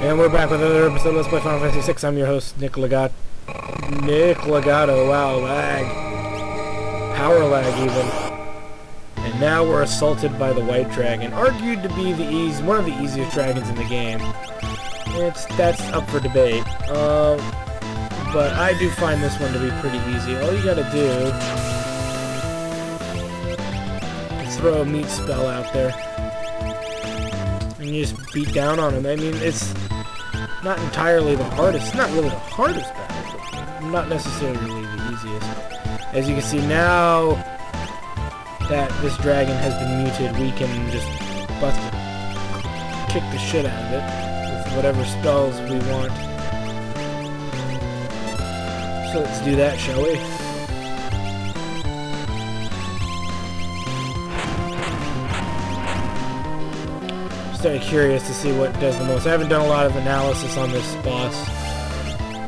And we're back with another episode of Let's Play Final Fantasy VI. I'm your host, Nick Legato. Wow, lag. Power lag, even. And now we're assaulted by the White Dragon, argued to be one of the easiest dragons in the game. That's up for debate. But I do find this one to be pretty easy. All you gotta do is throw a meat spell out there. And you just beat down on him. I mean, it's not entirely the hardest. It's not really the hardest battle, but not necessarily the easiest. As you can see now that this dragon has been muted, we can just bust it, kick the shit out of it with whatever spells we want. So let's do that, shall we? Started curious to see what does the most. I haven't done a lot of analysis on this boss,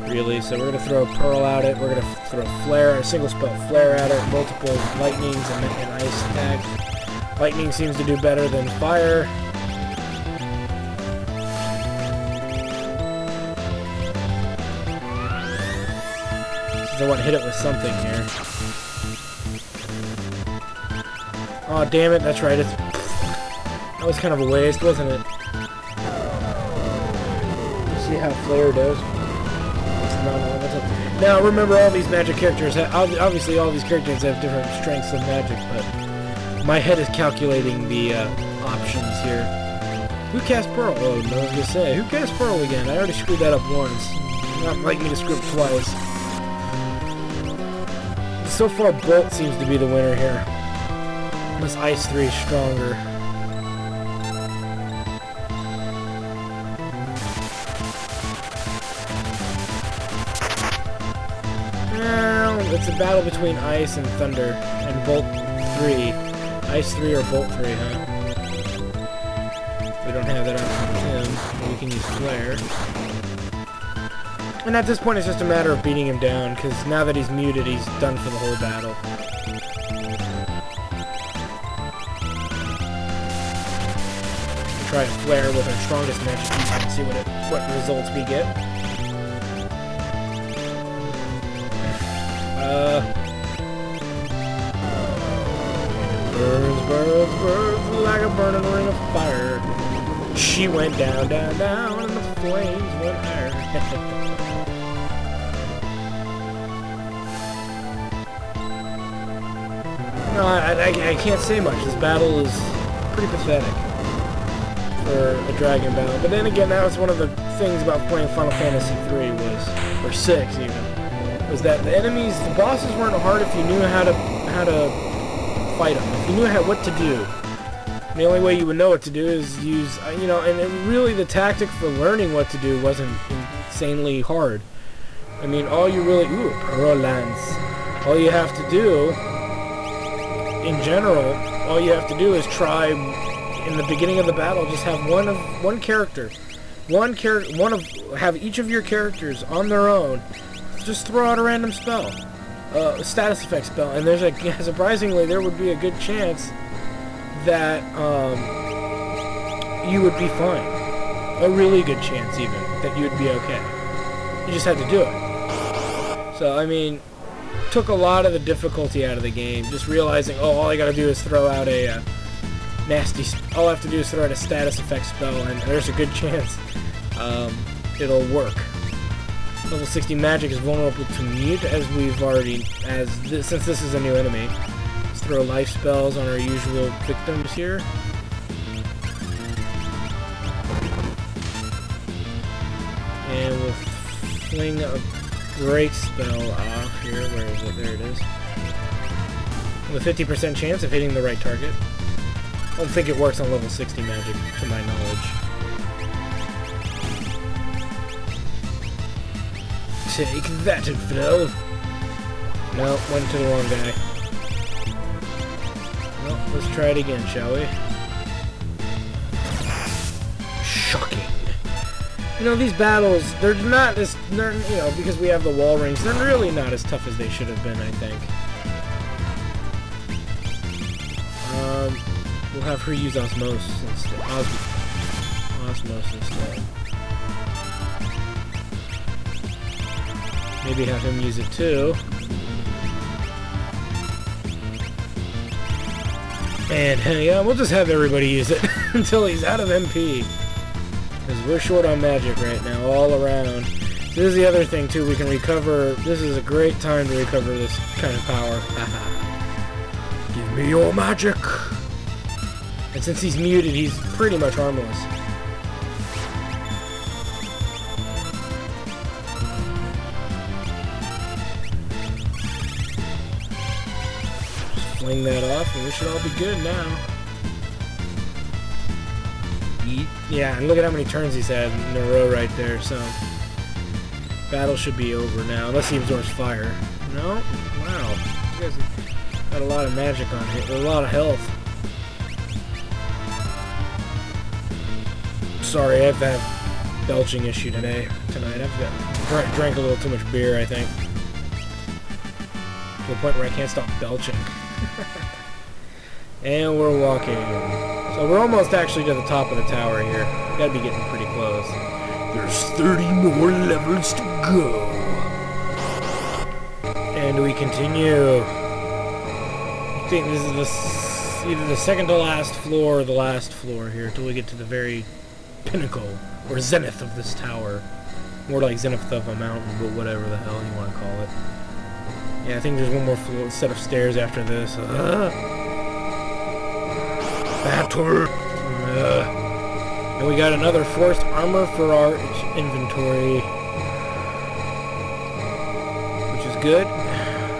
really, so we're going to throw a Pearl at it, we're going to throw a single spell Flare at it, multiple lightnings and ice attacks. Lightning seems to do better than fire. So I want to hit it with something here. Oh, damn it, that's right, that was kind of a waste, wasn't it? See how Flare does. Now, remember, all these magic characters, obviously all these characters have different strengths of magic, but my head is calculating the options here. Who cast Pearl? Oh, no, I was going to say, who cast Pearl again? I already screwed that up once. Not like me to screw it twice. So far, Bolt seems to be the winner here. This Ice 3 is stronger. It's a battle between Ice and Thunder, and Bolt 3. Ice 3 or Bolt 3, huh? We don't have that option with him. We can use Flare. And at this point, it's just a matter of beating him down, because now that he's muted, he's done for the whole battle. We'll try a Flare with our strongest magic and see what results we get. Burns like a burning ring of fire. She went down, down, down, and the flames went higher. No, I can't say much. This battle is pretty pathetic for a dragon battle. But then again, that was one of the things about playing Final Fantasy 3 or 6 even, was that the bosses weren't hard if you knew how to fight them. If you knew what to do. The only way you would know what to do is use, and really the tactic for learning what to do wasn't insanely hard. I mean, all you have to do, in general, all you have to do is try, in the beginning of the battle, just have have each of your characters on their own, just throw out a random spell. A status effect spell, and surprisingly, there would be a good chance that you would be fine. A really good chance, even, that you would be okay. You just had to do it. So, I mean, took a lot of the difficulty out of the game, just realizing, oh, all I gotta do is throw out a all I have to do is throw out a status effect spell, and there's a good chance it'll work. Level 60 magic is vulnerable to mute, since this is a new enemy. Let's throw life spells on our usual victims here. And we'll fling a break spell off here. Where is it? There it is. With a 50% chance of hitting the right target. I don't think it works on level 60 magic, to my knowledge. Take that, Infidel! No, went to the wrong guy. Well, let's try it again, shall we? Shocking. These battles, they're not as, because we have the wall rings, they're really not as tough as they should have been, I think. We'll have her use Osmosis instead. Osmosis instead. Maybe have him use it too. And yeah, we'll just have everybody use it until he's out of MP. Because we're short on magic right now, all around. This is the other thing too, we can recover. This is a great time to recover this kind of power. Give me your magic! And since he's muted, he's pretty much harmless. Fling that off, and we should all be good now. Yeah, and look at how many turns he's had in a row right there, so... Battle should be over now, unless he absorbs fire. No? Wow. You guys have got a lot of magic on here, a lot of health. Sorry, I've had a belching issue tonight. I've drank a little too much beer, I think. To the point where I can't stop belching. And we're walking. So we're almost actually to the top of the tower here. Gotta be getting pretty close. There's 30 more levels to go. And we continue. I think this is either the second to last floor or the last floor here until we get to the very pinnacle or zenith of this tower. More like zenith of a mountain, but whatever the hell you want to call it. Yeah, I think there's one more set of stairs after this. Battle! And we got another forced armor for our inventory. Which is good.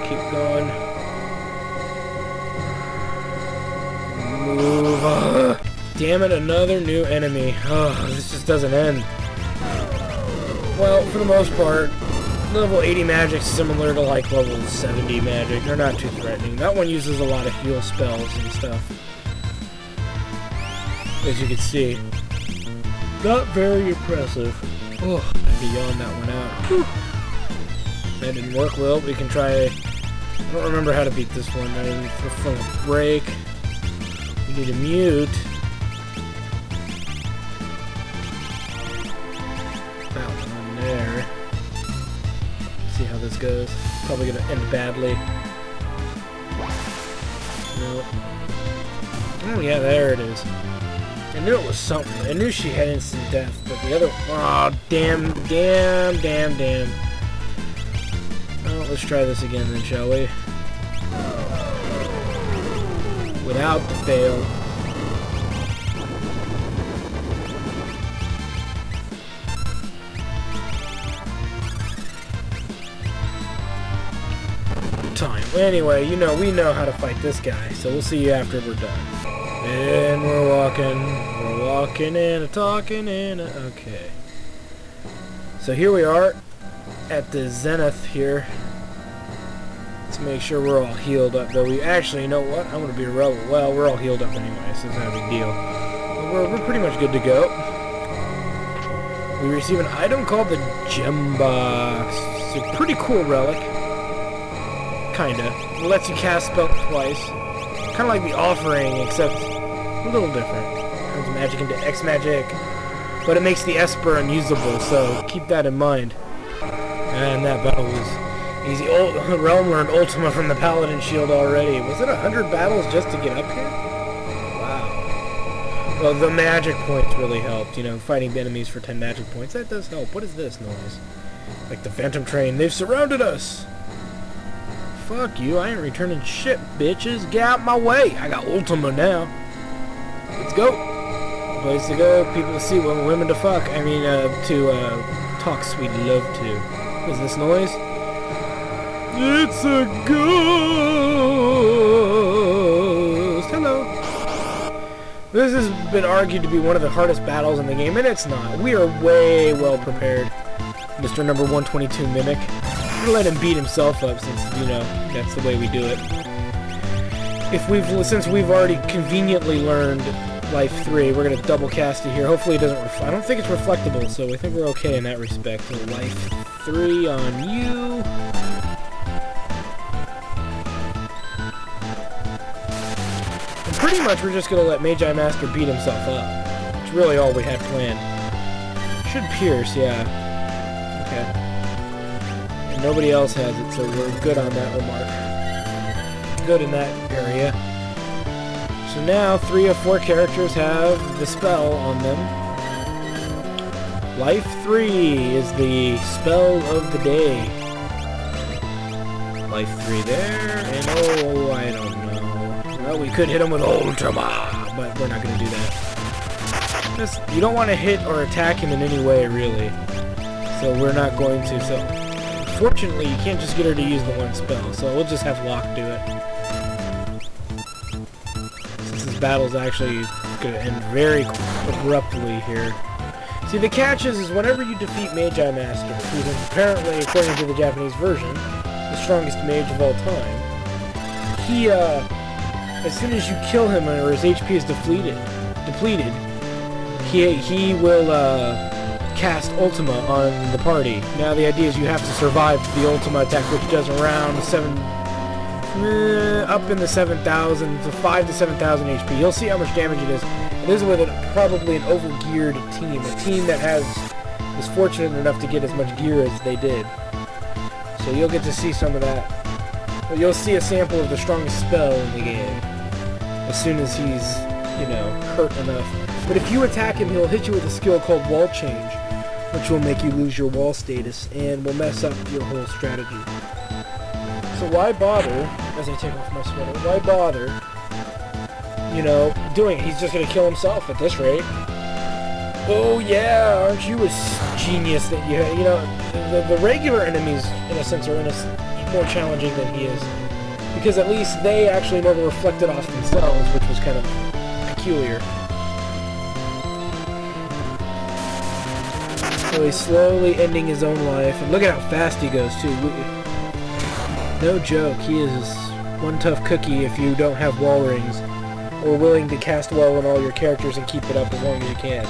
Keep going. Move. Damn it, another new enemy. This just doesn't end. Well, for the most part, level 80 magic's similar to like level 70 magic. They're not too threatening. That one uses a lot of heal spells and stuff. As you can see. Not very impressive. Oh, I yawned that one out. Whew. That didn't work well. We can try... I don't remember how to beat this one. I need for a break. We need to mute. That one there. See how this goes. Probably gonna end badly. Nope. Oh yeah, there it is. I knew it was something. I knew she had instant death, but the other... Oh, damn. Well, let's try this again then, shall we? Without the fail. Time. Anyway, we know how to fight this guy, so we'll see you after we're done. And we're walking and talking and okay. So here we are at the zenith here. Let's make sure we're all healed up. Though we actually, you know what? I'm gonna be irrelevant. Well, we're all healed up anyway, so it's not a big deal. But we're pretty much good to go. We receive an item called the Gem Box. It's a pretty cool relic. Kinda. It lets you cast spells twice. Kind of like the Offering, except a little different. Turns magic into X magic, but it makes the Esper unusable, so keep that in mind. And that battle was easy. Realm learned Ultima from the Paladin Shield already. Was it 100 battles just to get up here? Wow. Well, the magic points really helped. Fighting enemies for 10 magic points, that does help. What is this noise? Like the Phantom Train. They've surrounded us! Fuck you, I ain't returning shit, bitches. Get out my way. I got Ultima now. Let's go. Place to go, people to see, women to fuck. I mean, to talk sweet love to. What is this noise? It's a ghost. Hello. This has been argued to be one of the hardest battles in the game, and it's not. We are way well prepared. Mr. Number 122 Mimic. We'll let him beat himself up since, that's the way we do it. Since we've already conveniently learned Life 3, we're going to double cast it here. Hopefully it doesn't I don't think it's reflectable, so I think we're okay in that respect. So Life 3 on you. And pretty much we're just going to let Magi Master beat himself up. It's really all we had planned. Should pierce, yeah. Okay. Nobody else has it, so we're good on that remark. Good in that area. So now 3 of 4 characters have the spell on them. Life 3 is the spell of the day. Life 3 there, and oh, I don't know. Well, we could hit him with Ultima, but we're not going to do that. You don't want to hit or attack him in any way, really. So we're not going to. So, fortunately, you can't just get her to use the one spell, so we'll just have Locke do it. Since this battle's actually going to end very abruptly here. See, the catch is whenever you defeat Magi Master, who's apparently, according to the Japanese version, the strongest mage of all time, he, as soon as you kill him or his HP is depleted, he will cast Ultima on the party. Now the idea is you have to survive the Ultima attack, which does around up in the 7,000 to 5 to 7,000 HP. You'll see how much damage it is. This is with probably an overgeared team, a team that was fortunate enough to get as much gear as they did. So you'll get to see some of that. Well, you'll see a sample of the strongest spell in the game as soon as he's, hurt enough. But if you attack him, he'll hit you with a skill called Wall Change, which will make you lose your wall status and will mess up your whole strategy. So why bother, as I take off my sweater, why bother, doing it? He's just going to kill himself at this rate. Oh yeah, aren't you a genius that the regular enemies, in a sense, are more challenging than he is. Because at least they actually never reflected off themselves, which was kind of peculiar. So he's slowly ending his own life, and look at how fast he goes too. No joke, he is one tough cookie if you don't have wall rings, or willing to cast wall on all your characters and keep it up as long as you can.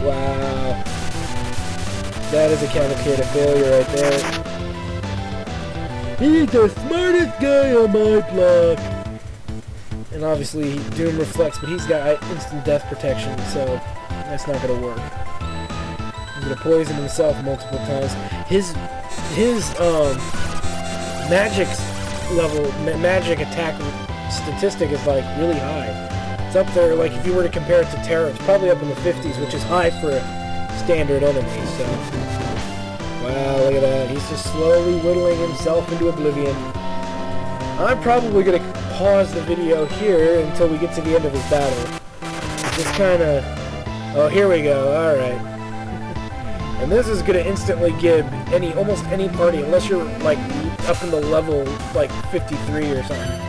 Wow. That is a cavalcade of failure right there. He's the smartest guy on my block! And obviously, Doom reflects, but he's got instant death protection, so that's not going to work. He's going to poison himself multiple times. His magic attack statistic is like really high. It's up there, like if you were to compare it to Terra, it's probably up in the 50s, which is high for a standard enemy, so. Wow, look at that. He's just slowly whittling himself into oblivion. I'm probably going to pause the video here until we get to the end of his battle. Just kind of... Oh, here we go. Alright. And this is going to instantly give almost any party, unless you're like up in the level like 53 or something.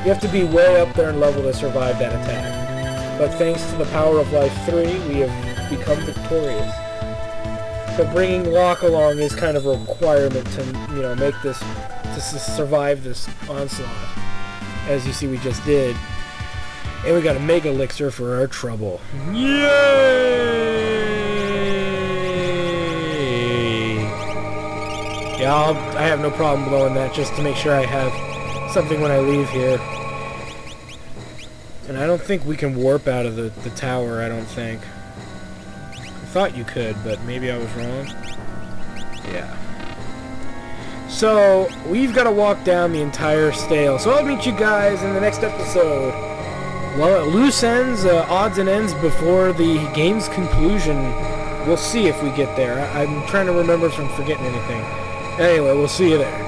You have to be way up there in level to survive that attack. But thanks to the power of Life 3, we have become victorious. So bringing Locke along is kind of a requirement to, make this, to survive this onslaught. As you see, we just did. And we got a Mega Elixir for our trouble. Yay! Yeah, I have no problem blowing that just to make sure I have something when I leave here. And I don't think we can warp out of the tower, I don't think. I thought you could, but maybe I was wrong. Yeah. So, we've got to walk down the entire stale. So I'll meet you guys in the next episode. Well, loose ends, odds and ends before the game's conclusion. We'll see if we get there. I'm trying to remember if I'm forgetting anything. Anyway, we'll see you there.